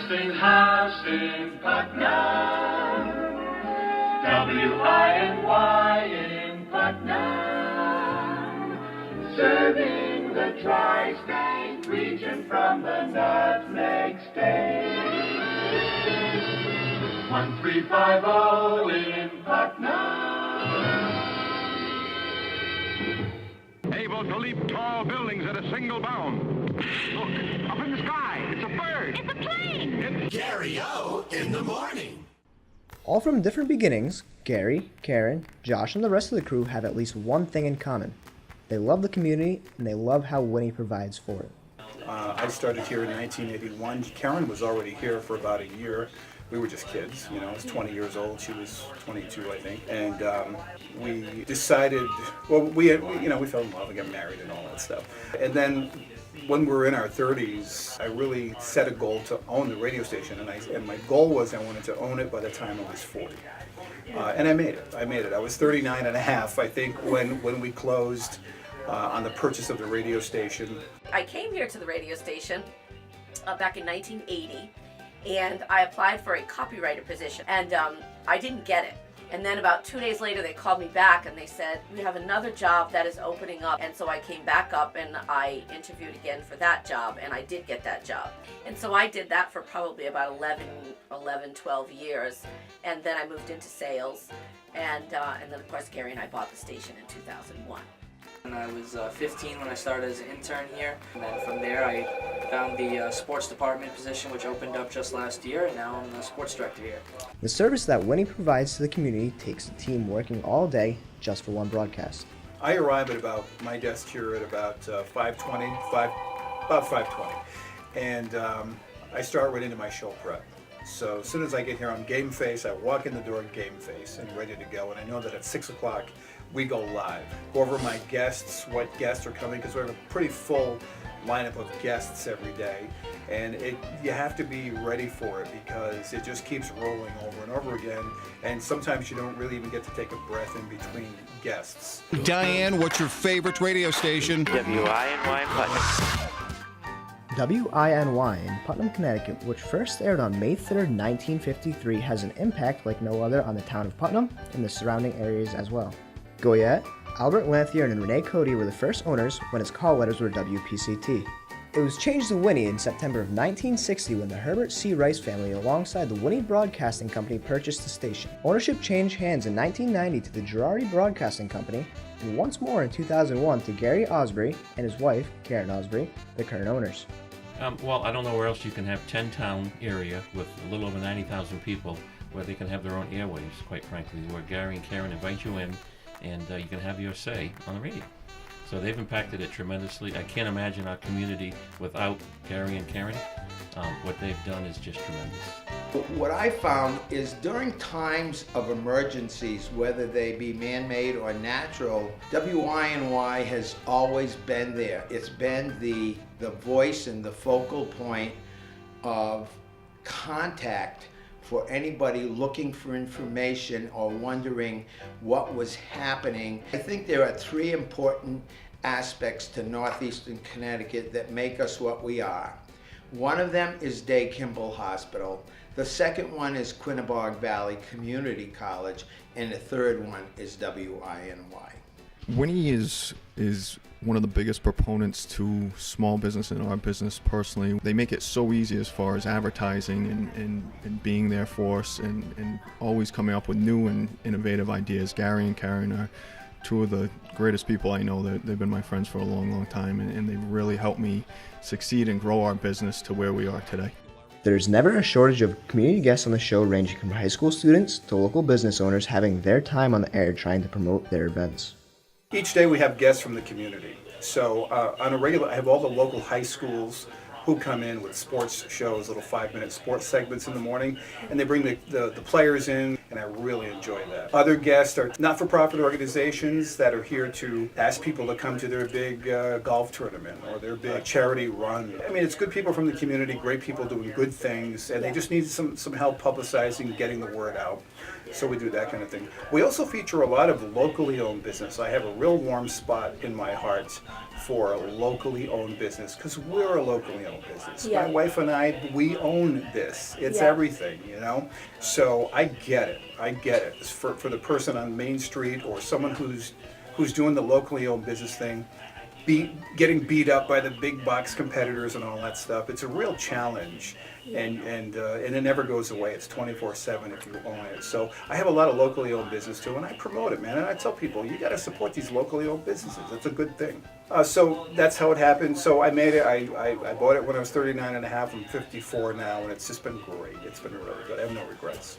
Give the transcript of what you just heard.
Westinghouse in Putnam, Winy in Putnam, serving the tri-state region from the Nutmeg State. 1350 in Putnam. Able to leap tall buildings at a single bound. Look, up in the sky, it's a bird. It's a plane. Gary O in the morning. All from different beginnings, Gary, Karen, Josh, and the rest of the crew have at least one thing in common. They love the community, and they love how Winy provides for it. I started here in 1981. Karen was already here for about a year. We were just kids, I was 20 years old. She was 22, I think. And we decided, we fell in love and got married and all that stuff. And then when we were in our 30s, I really set a goal to own the radio station. And my goal was I wanted to own it by the time I was 40. And I made it. I was 39 and a half, I think, when we closed on the purchase of the radio station. I came here to the radio station back in 1980, and I applied for a copywriter position, and I didn't get it. And then about 2 days later, they called me back and they said, we have another job that is opening up. And so I came back up and I interviewed again for that job, and I did get that job. And so I did that for probably about 12 years. And then I moved into sales. And then, of course, Gary and I bought the station in 2001. And I was 15 when I started as an intern here, and then from there I found the sports department position, which opened up just last year, and now I'm the sports director here. The service that Winy provides to the community takes a team working all day just for one broadcast. I arrive at my desk here at about 5:20, and I start right into my show prep. So as soon as I get here, I'm game face. I walk in the door game face and ready to go. And I know that at 6 o'clock we go live. Go over my guests, what guests are coming, because we have a pretty full lineup of guests every day. And you have to be ready for it because it just keeps rolling over and over again. And sometimes you don't really even get to take a breath in between guests. Diane, what's your favorite radio station? WINY Putnam. WINY in Putnam, Connecticut, which first aired on May 3rd, 1953, has an impact like no other on the town of Putnam and the surrounding areas as well. Goyette, Albert Lanthier, and Renee Cody were the first owners when its call letters were WPCT. It was changed to Winy in September of 1960 when the Herbert C. Rice family alongside the Winy Broadcasting Company purchased the station. Ownership changed hands in 1990 to the Girardi Broadcasting Company, and once more in 2001 to Gary Osbury and his wife, Karen Osbury, the current owners. Well, I don't know where else you can have 10-town area with a little over 90,000 people where they can have their own airwaves, quite frankly, where Gary and Karen invite you in and you can have your say on the radio. So they've impacted it tremendously. I can't imagine our community without Gary and Karen. What they've done is just tremendous. What I found is during times of emergencies, whether they be man-made or natural, WINY has always been there. It's been the voice and the focal point of contact for anybody looking for information or wondering what was happening. I think there are three important aspects to Northeastern Connecticut that make us what we are. One of them is Day Kimball Hospital. The second one is Quinebaug Valley Community College, and the third one is WINY. Winy is one of the biggest proponents to small business and our business personally. They make it so easy as far as advertising and being there for us and always coming up with new and innovative ideas. Gary and Karen are two of the greatest people I know. They've been my friends for a long, long time, and they've really helped me succeed and grow our business to where we are today. There's never a shortage of community guests on the show, ranging from high school students to local business owners having their time on the air trying to promote their events. Each day we have guests from the community. So on a regular, I have all the local high schools who come in with sports shows, little 5-minute sports segments in the morning, and they bring the players in, and I really enjoy that. Other guests are not-for-profit organizations that are here to ask people to come to their big golf tournament or their big charity run. I mean, it's good people from the community, great people doing good things, and they just need some help publicizing, getting the word out. So we do that kind of thing. We also feature a lot of locally owned business. I have a real warm spot in my heart for a locally owned business because we're a locally owned owned business. Yeah. My wife and I, we own this. It's Yeah. everything, you know? So I get it. I get it. For the person on Main Street or someone who's doing the locally owned business thing, getting beat up by the big box competitors and all that stuff, it's a real challenge. And it never goes away. It's 24/7 if you own it. So I have a lot of locally owned business too, and I promote it, man. And I tell people, you got to support these locally owned businesses. It's a good thing. So that's how it happened. So I made it. I bought it when I was 39 and a half. I'm 54 now, and it's just been great. It's been really good. I have no regrets.